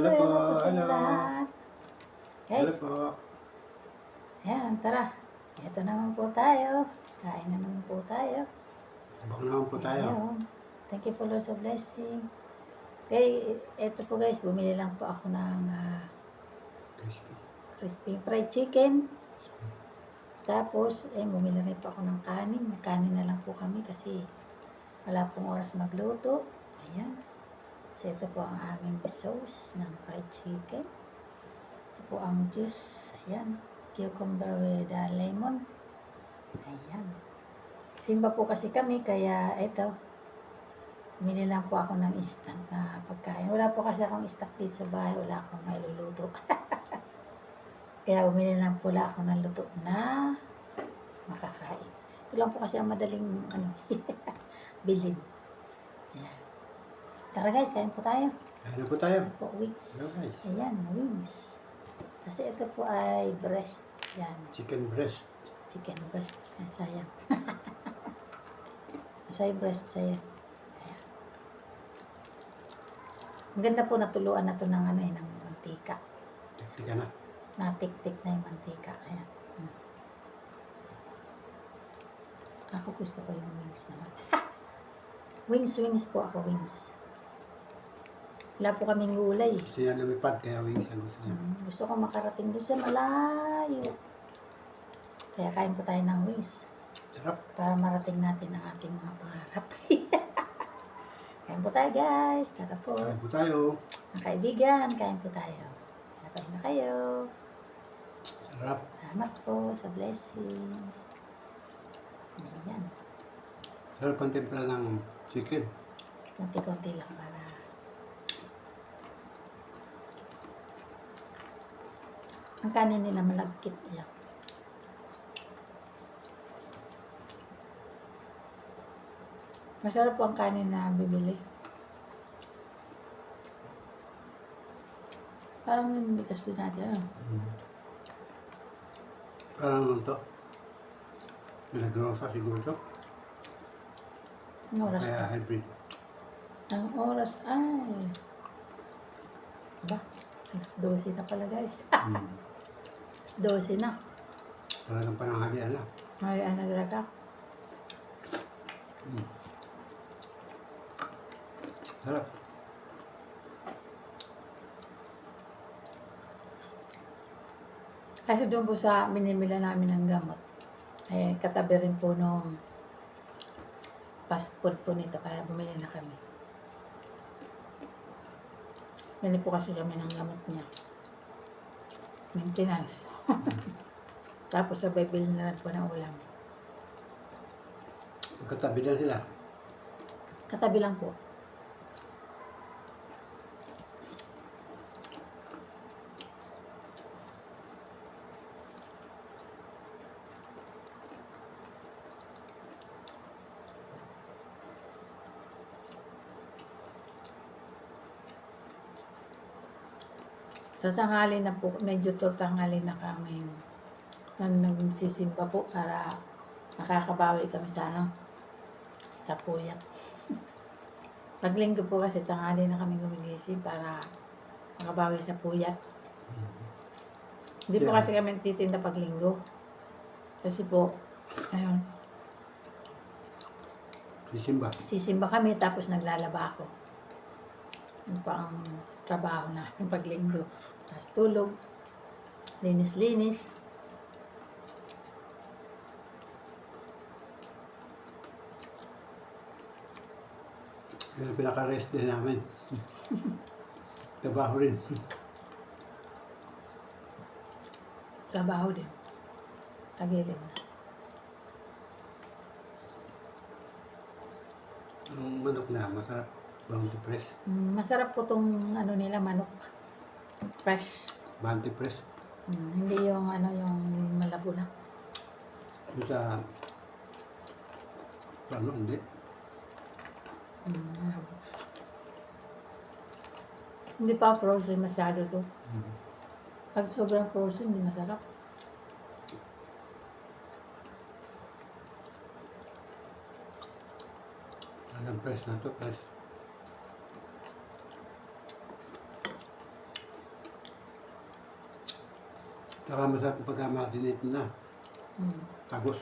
Hello po, sa inyo hello. lahat. Hello Guys, po. ayan, tara. Ito naman po tayo. Kain na naman po tayo. Abang naman po tayo. Ayun. Thank you po Lord sa blessing. Okay, ito po guys, bumili lang po ako ng Crispy. crispy fried chicken. Tapos, bumili rin po ako ng kanin. Kanin na lang po kami kasi wala pong oras magluto. Ayan. So, ito po ang aming sauce ng fried chicken. Ito po ang juice. Ayan. Cucumber with lemon. Ayan. Simba po kasi kami, kaya ito. Bumili lang po ako ng instant na pagkain. Wala po kasi akong stock dito sa bahay. Wala akong mailuluto. Kaya bumili lang po ako ng luto na makakain. Ito lang po kasi ang madaling bilhin. Ayan. Tara guys, kain po tayo. Ano po tayo? Ito po, wings. Okay. Ayan, wings. Kasi ito po ay breast. Yan, Chicken breast. chicken breast. Ay, sayang. Siya ay breast, sayang. Ayan. Ang ganda po natuluan na to ng ng mantika. Tiktika na. Natik-tik na yung mantika. Ayan. Ako gusto ko yung wings naman. Wings po ako, wings. Wala po kaming gulay. Gusto niya lumipad, kaya wings ang gusto niya. Gusto ko makarating doon sa malayo. Kaya kain po tayo ng wings. Sarap. Para marating natin ang ating mga pangarap. Kain po tayo guys. Tara po. Kain po tayo. Mga kaibigan, kain po tayo. Sabay na kayo. Sarap. Salamat po sa blessings. Ayan. Sarap ang timpla ng chicken. Konti-konti lang para ang kanin nila malagkit. Ayan. Masarap po ang kanin na bibili. Parang yung bigas din natin. Parang ano to? Milagrosa siguro to. Ang oras Kaya hybrid. Ang oras ay... Ba? 12 na pala guys. 12 na. Talagang pananghalian na. Ay, nagraga. Sarap. Kasi doon po sa minimila namin ng gamot, ay katabi rin po nung fast food po nito, kaya bumili na kami. Bili po kasi kami ng gamot niya. Maintenance. Tapos sabay bili na lang po ng ulam. Magkatabi na sila. Katabi lang po. Sa tanghali na po, medyo tanghali na kami nagsisimba po para nakakabawi kami sa sa puyat. Paglinggo po kasi tanghali na kami gumigising para makabawi sa puyat. Hindi po Yeah. kasi kami nagtitinda paglinggo. Kasi po, ayun, Sisimba. sisimba kami tapos naglalaba ako. Yun po ang trabaho na paglinggo. Tapos tulog, linis-linis. Yun ang pinaka-rest din namin. Trabaho rin. Trabaho din. Tagilid na. Ang manok na masarap. Bounty press. Masarap po tong nila manok. Fresh. Bounty press. Hindi yung yung malabo na. Yung sa... Ano, hindi. Hindi pa frozen masyado to. Pag sobrang frozen, hindi masarap. Talagang press na to, press. Saka masarap pagka marinate na. Mm. Tagos.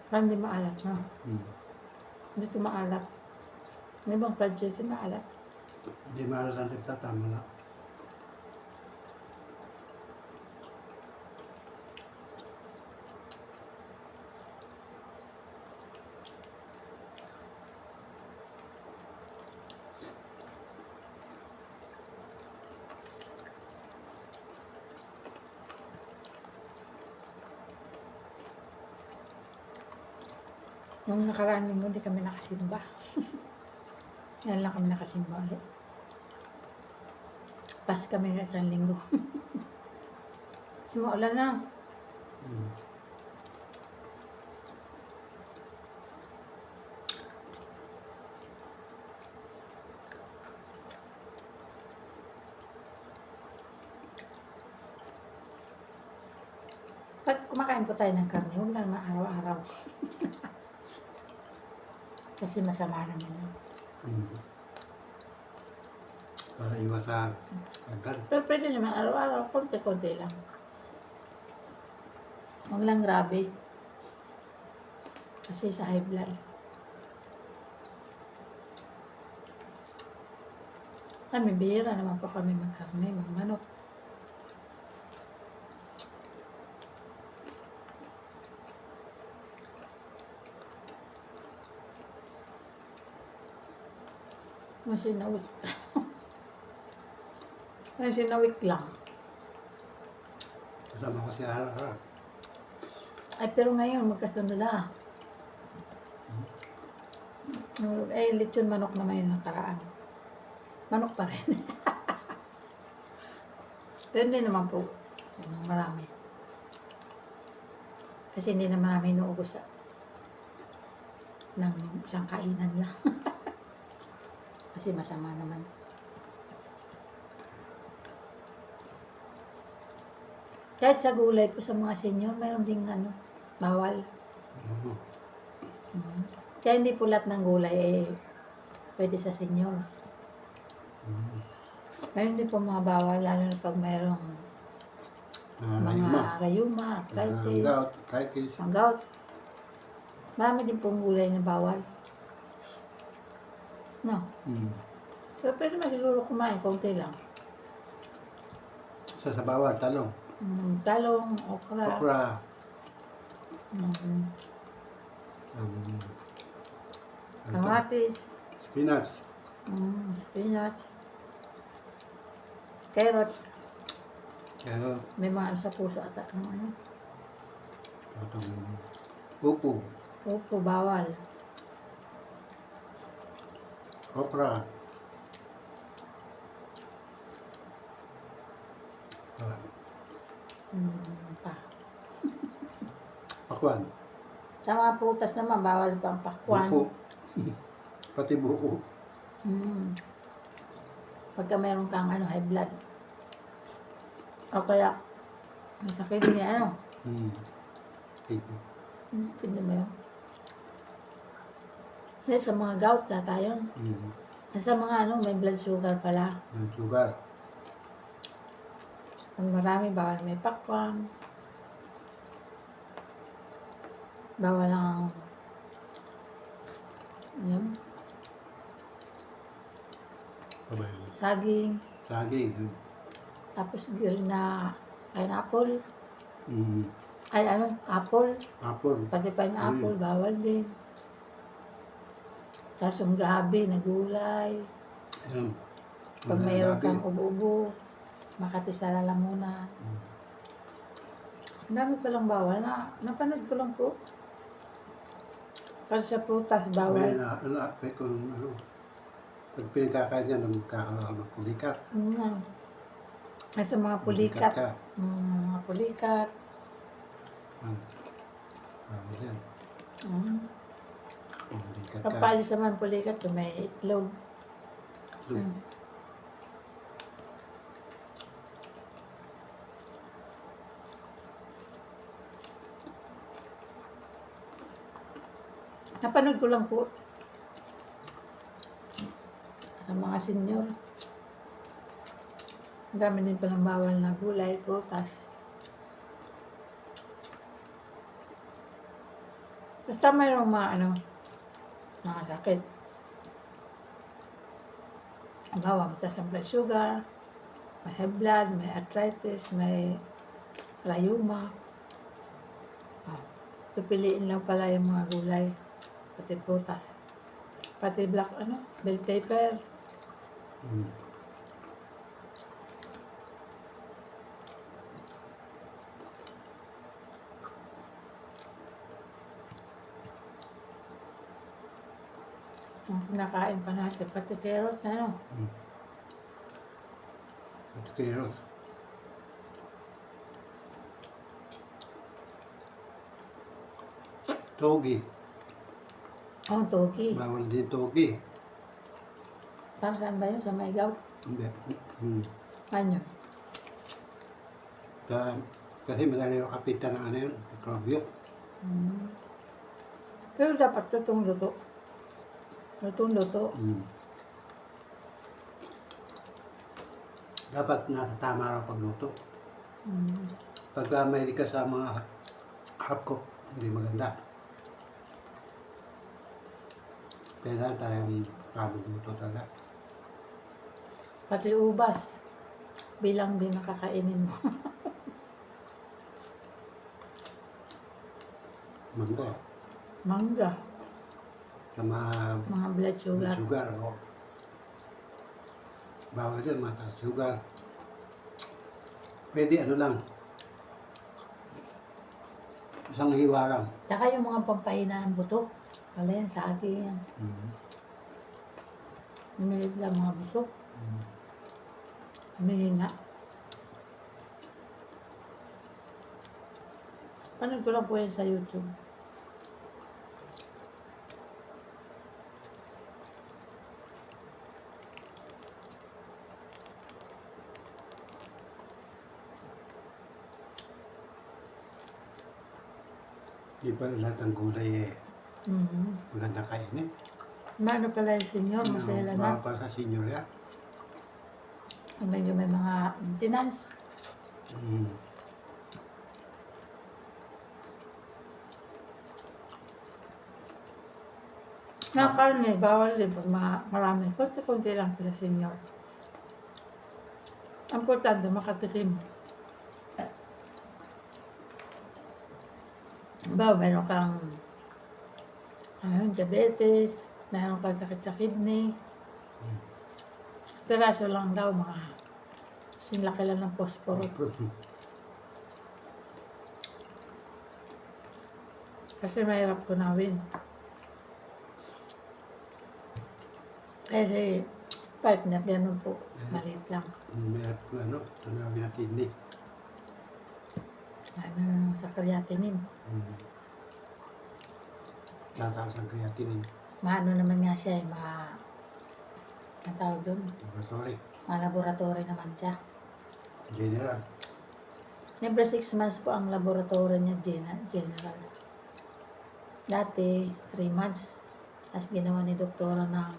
Parang hindi maalat, no? Hmm. Hindi ito maalat. May bang fried chicken maalat? Hindi maalat ang nagtatama na. Nung nakaraan linggo, hindi kami nakasimba. Yan lang kami nakasimba ulit. Pas kami na isang linggo. Sumaulan na. Hmm. Pag kumakain po tayo ng karne, huwag na naman araw-araw. Kasi masama naman yun. Hmm. Para iwas sa agad. Pero pwede naman araw-araw, konti-konti lang. Huwag lang grabe. Kasi sa high blood. Kami, bihira naman po kami magkarne, magmanok. Masinawik. Masinawik lang. Kasama ko si Ara. Ay, pero ngayon, magkasundo na. Eh, lechon manok naman yung nakaraan. Manok pa rin. Pero hindi naman po. Marami. Kasi hindi naman namin inuubos ng isang kainan lang. Kasi masama naman. Kahit sa gulay po sa mga senior, mayroon ding bawal. Oo. Kaya hindi po lahat ng gulay pwede sa senior. Hmm. Mayroon din po mga bawal, lalo na pag mayroong mga rayuma, arthritis, Gout, arthritis. ang gout. Marami din pong gulay na bawal. No? Hmm. Pero pwede man siguro kumain, konti lang. Sa bawal, talong. Talong, okra. Okra. Mm, Um, kamatis. spinach. Spinach. Carrots. Kaya May mga sa puso ata ng itong upo. Opo, bawal. Okra. Pa. Pakwan. Sa mga prutas naman, bawal pa ang pakwan. Buko. Pati buko. Pagka meron kang high blood. O kaya, may sakit niya Tipo. Hindi mo yun. Kasi sa mga gout na tayo. Sa mga may blood sugar pala. Ang sugar. Pag marami, bawal may pakwan. Bawal lang yun, saging. Saging. Tapos green na pineapple. Mm. Ay apple. Apple. Pati pineapple, bawal din. Tapos yung gabi na gulay. Ayan. Pag mayroon kang ubo-ubo, Makati sa Lalamunan. Ang dami palang bawal na napanood ko lang po. Kasi sa prutas, May bawal. na-affect kung pag pinagkakain niya, magkakaroon ng pulikat. Ay, sa mga pulikat. ka. Mga pulikat. Ano yan? Pulikat ka. Papalis naman pulikat kung may itlog. Napanood ko lang po. Ang mga senior. Ang dami din palang bawal na gulay, prutas. Basta mayroong mga sakit. Halimbawa, mataas ang blood sugar, may high blood, may arthritis, may rayuma. Pipiliin lang pala yung mga gulay, pati prutas. Pati bell pepper. Mm. Ang kinakain pa natin, pati carrots, Potatoes. Togi. Togi. Bawal din togi. Para saan ba yun? Sa Maigaw? Hindi. Mm. Ano? Kasi madali yung kapitan ng yun, mikrobyo. Pero dapat lutong-luto. Lutong-luto. Mm. Dapat nasa tama raw pagluto. Pagka mahilig ka sa mga hapcook, hindi maganda. Kailangan tayong pagluto talaga. Pati ubas. Bilang din nakakainin mo. Mangga. Mangga. Sa mga Blood sugar. sugar. O. Bawal din, mataas sugar. Pwede lang. Isang hiwa lang. Saka yung mga pampahina ng buto. Wala yan sa akin yan. Umilit lang mga buto. Humihinga. Panood ko lang po yan sa YouTube. Di ba lahat ng gulay maganda kainin? Maano pala yung senior, masaya na. Bawal pa sa senior yan. Medyo may mga maintenance. Na karne, bawal din pag marami. Kunti-kunti lang pala senior. Ang importante, makatikim. Meron kang diabetes, meron kang sakit sa kidney. Piraso lang daw, mga sinlaki lang ng posporo. Kasi mahirap tunawin. Kasi partner, ganun po, maliit lang. Meron tunawin na kidney. Sa creatinine. Tataas ang creatinine. Maano naman nga siya, ang tawag doon, Laboratory. laboratory naman siya. General. Every 6 months po ang laboratory niya, general. Dati, 3 months. Tapos ginawa ni doktora ng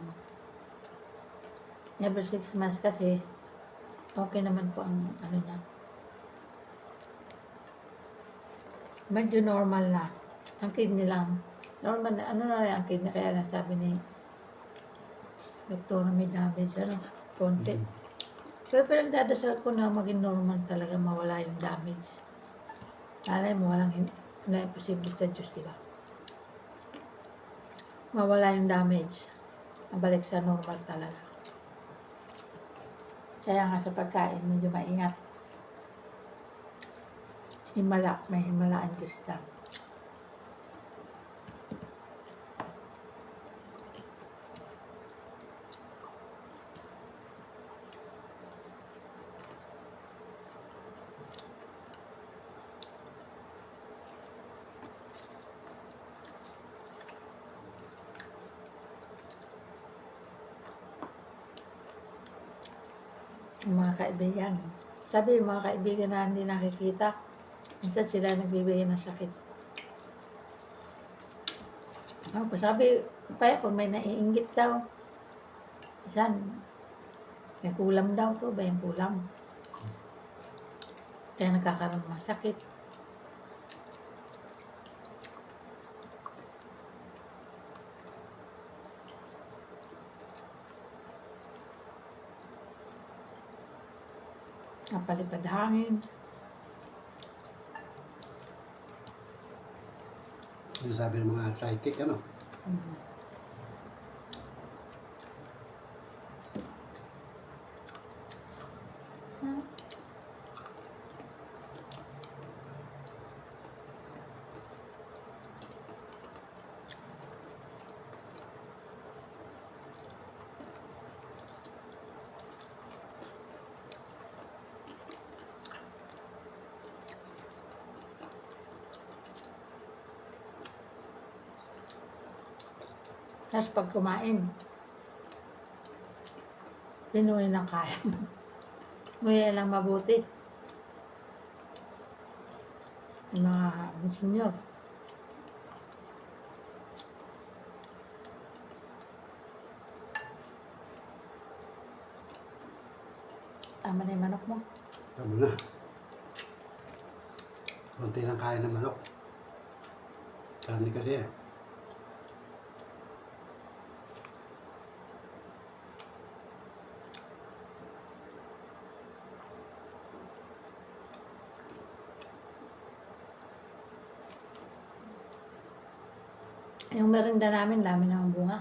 every 6 months kasi okay naman po ang niya. Medyo normal na. Ang kidney lang. Normal na, na ang kidney. Kaya nasabi ni doktora may damage, konti. Pero pinagdadasal ko na maging normal talaga, mawala yung damage. Alay mo, walang imposible sa Diyos, di ba? Mawala yung damage. Mabalik sa normal talaga. Kaya nga sa pagkain, medyo maingat. May himala ang Diyos lang. Mga kaibigan. Sabi yung mga kaibigan na hindi nakikita, minsan sila nagbibigay ng sakit. Sabi, pag may naiinggit daw, Isan, may kulam daw to, ba yung kulam? Kaya nagkakaroon ng mga sakit. Napalipad hangin. Yung sabi ng mga psychic, ano? Mm. Tapos pag kumain, pinuwi ng kain. Nguya lang mabuti. Yung mga senior. Tama na yung manok mo. Tama na. Kunti lang kain ng manok. Karni kasi eh. Yung merinda namin, dami naman bunga.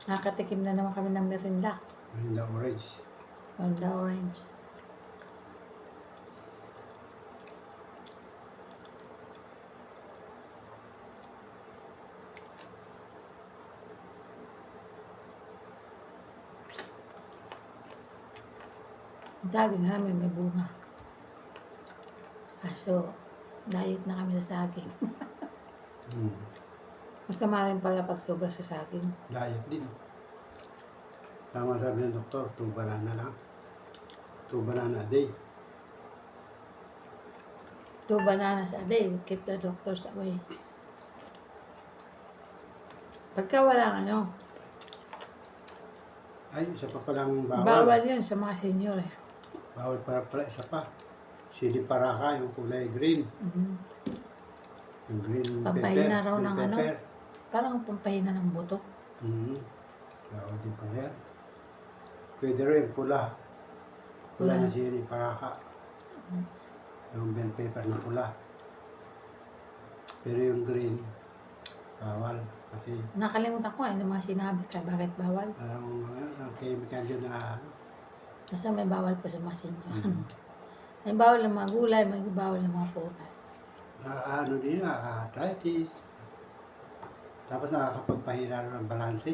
Nakatikim na naman kami ng merinda. Merinda orange. Merinda orange. Saging namin may bunga. Kaso, diet na kami sa saging. Mas tama rin pala pag sobra sa saging. Diet din. Tama sabi ng doktor, 2 banana lang. 2 banana a day. 2 bananas a day, keep the doctors away. Pagka walang ano, Ay, isa pa palang bawal. bawal yun sa mga senior eh. Bawal pala, isa pa. Sili paraka, yung kulay green. Mhm. Yung green Pampahina pepper. raw Green ng ano. pepper. Parang pampahina ng buto. Bawal din pala yan. Pwede rin pula. Pula Pula. na sili paraka. Yung bell pepper na pula. Pero yung green, bawal. Kasi Nakalimutan ko ano mga sinabi ka, bakit bawal? parang ang chemical yun na ano. Basta may bawal po sa mga senior. May bawal ng mga gulay, may bawal ng mga prutas. Ano din, nakaka-arthritis. Tapos nakakapagpahina rin ng balanse.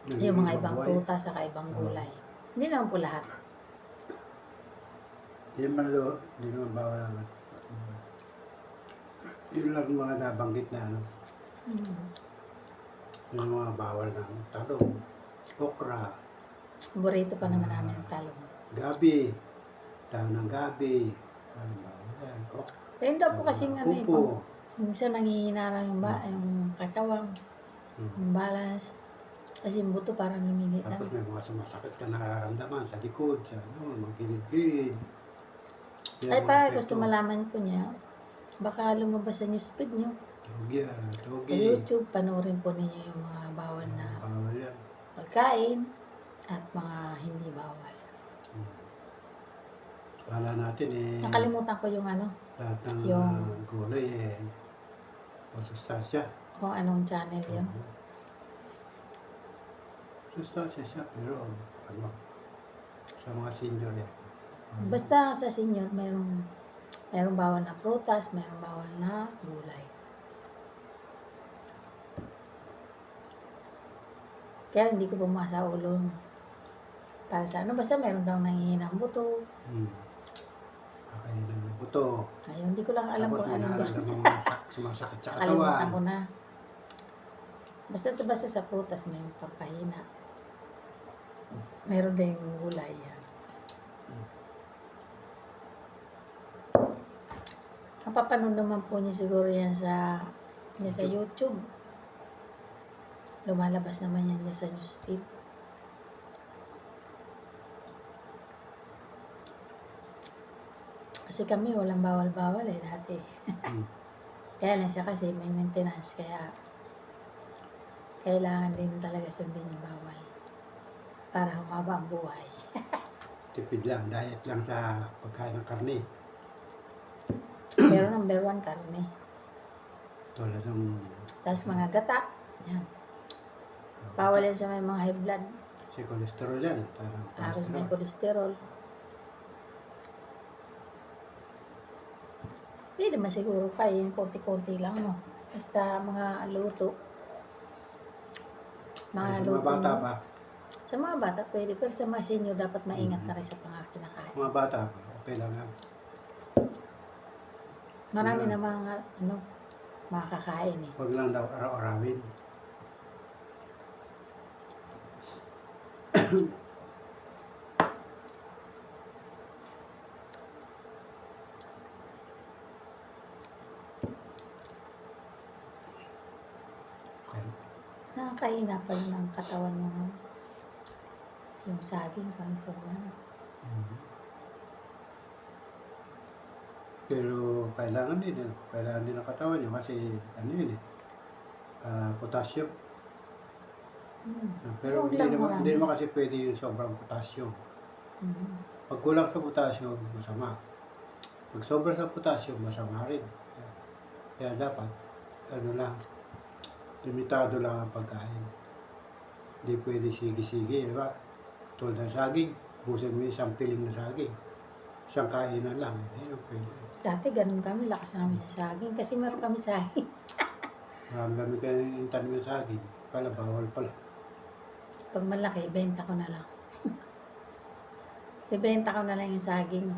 Yung mga ibang prutas sa ibang gulay. Hindi naman po lahat. Hindi naman bawal naman. Yun lang mga nabanggit na ano. Yung mga bawal ng talong, okra, Paborito pa naman namin ang talong. gabi, dahon ng gabi, ano bawal yan, Pero daw po kasing ano eh, upo. minsan nangihinarang yung kakawang, yung balas. Kasi yung buto parang lumilitan. Tapos may mga sumasakit ka nararamdaman sa likod, sa ano, mga kilid-kilid. Yan Ay mga pa, epekto. gusto malaman ko niya, baka lumabas sa newsfeed niyo. Togi, Sa togi. YouTube, panoorin po ninyo yung mga bawal na Bawal yan. pagkain at mga hindi bawal. Kala natin eh, Nakalimutan ko yung ano, lahat ng yung- gulay eh, masustansya. kung anong channel yun. Sustansya siya, pero ano, sa mga senior yan. Basta sa senior, merong bawal na prutas, merong bawal na gulay. Kaya hindi ko pumasa ulo. Para sa ano, basta meron daw nangihinang buto. Kakainin ng buto. Ayun, hindi ko lang alam Tapos kung may anong nararamdaman mga sumasakit sa Kalimutan katawan. ko na. Basta sa prutas may pampahina. Meron din yung gulay yan. Napapanood naman po niya siguro yan sa niya sa YouTube. Lumalabas naman yan niya sa newsfeed. Kasi kami walang bawal-bawal dati. Hmm. Kaya lang siya kasi may maintenance, kaya kailangan din talaga sundin yung bawal para humaba ang buhay. Tipid lang, diet lang sa pagkain ng karne. Pero number 1 karne. Tulad ng Tapos mga gata. Yan. Bawal yan sa may mga high blood. si cholesterol yan. Tapos may cholesterol. Hindi naman siguro kain, konti-konti lang, no? Basta mga luto. Ay, Mga sa mga luto. bata pa, Sa mga bata pwede, pero sa mga senior dapat maingat na rin sa kinakain. mga bata pa, okay lang yan. Marami Yeah. na mga, makakain eh. Huwag lang daw araw-arawin. Okay. Nakakaina pa rin ang katawan yung saging, pang sobrang. Pero kailangan din yan. Kailangan din ng katawan niya kasi ano yun eh. Potassium. Pero Huwag lang marami. hindi naman kasi pwede yung sobrang potassium. Pag kulang sa potassium, masama. Pag sobra sa potassium, masama rin. Kaya dapat, ano lang, limitado lang ang pagkain. Hindi pwede sige-sige, di ba? Tulad ng saging, busin mo yung isang piling na saging. Isang kainan lang, hindi yung pwede. Dati ganun kami, lakas namin sa saging. Kasi meron kami saging. Marami kayong tanim ng saging. Pala, bawal pala. Pag malaki, ibenta ko na lang. Ibenta ko na lang yung saging.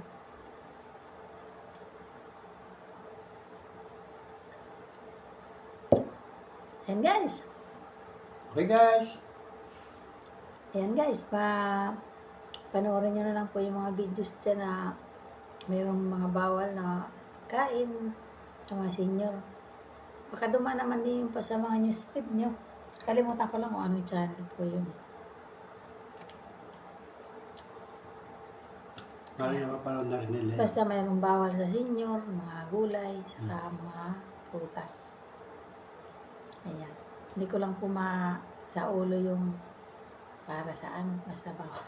Ayan guys. Okay guys, Ayan guys. Panoorin nyo na lang po yung mga videos dyan na mayroong mga bawal na kain sa mga senior. Baka dumaan naman din yung pa sa mga newsfeed nyo. Kalimutan ko lang kung anong channel po yun. marami na mapanood na rin nila. yun. Basta mayroong bawal sa senior, mga gulay, saka mga prutas. Ayan. Hindi ko lang po sa ulo yung para saan, basta bawal.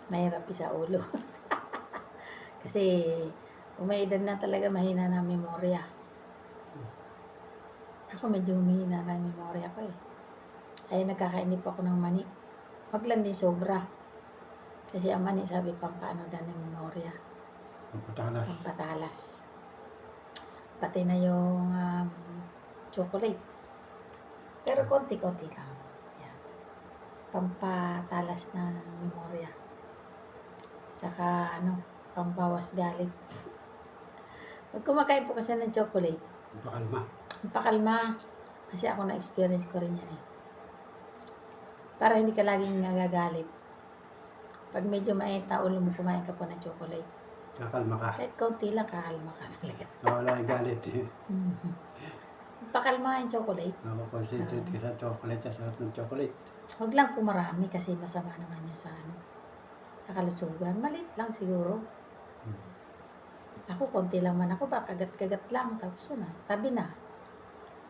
Mahirap sa ulo. Kasi kung may edad na talaga, mahina na ang memorya. Ako medyo humihina na ang memorya ko eh. Kaya nagkakainip ako ng mani. Wag lang din sobra. Kasi ang mani sabi pampaano daw ng memorya. Pagpatalas. Pampatalas. Pati na yung chocolate. Pero konti-konti lang. Yan. Pampatalas na memorya. Saka pambawas galit. Pag kumakain po kasi ng chocolate, Pakalma. pakalma. Kasi ako na-experience ko rin yan eh. Para hindi ka laging nagagalit. Pag medyo mainit na ulo mo, kumain ka po ng chocolate. Kakalma ka. Kahit konti lang, kakalma ka talaga. Nawala yung galit eh. Pakalma yung chocolate. Nakakonsentrate ka sa chocolate, sa sarap ng chocolate. Huwag lang po marami kasi masama naman yun sa sa kalusugan. Maliit lang siguro. Ako, konti lang man ako ba, kagat-kagat lang. Tapos yun tabi na.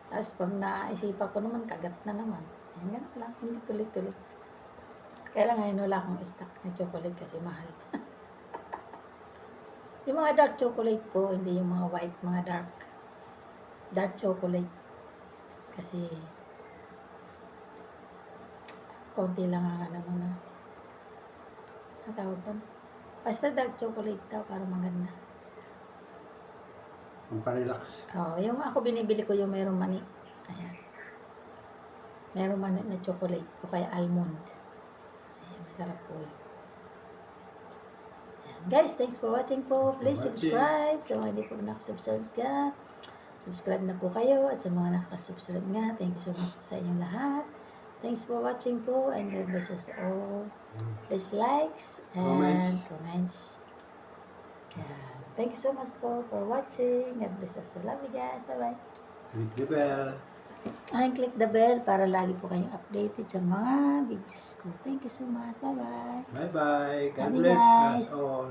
Tapos pag naisipan ko naman, kagat na naman. Yan, ganun lang, hindi tuloy-tuloy. Kaya lang ngayon wala akong stock na chocolate kasi mahal. Yung mga dark chocolate po, hindi yung mga white, mga dark chocolate. Kasi konti lang ang tawag doon. Basta dark chocolate daw para maganda. Pamparelax. Yung ako binibili ko yung mayroong mani. Ayan. Mayroong mani na chocolate o kaya almond. Ayan, masarap po yun. Ayan. Guys, thanks for watching po. Please subscribe. Sa mga hindi po nakasubscribe ka, subscribe na po kayo. At sa mga nakasubscribe nga, thank you so much po sa inyong lahat. Thanks for watching po and God bless us all. Please likes and comments. Ayan. Thank you so much po for watching. God bless us. Love you guys. Bye-bye. Click the bell. Click the bell para lagi po kayong updated sa mga videos ko. Thank you so much. Bye-bye. Bye-bye. God Love you bless guys. us all.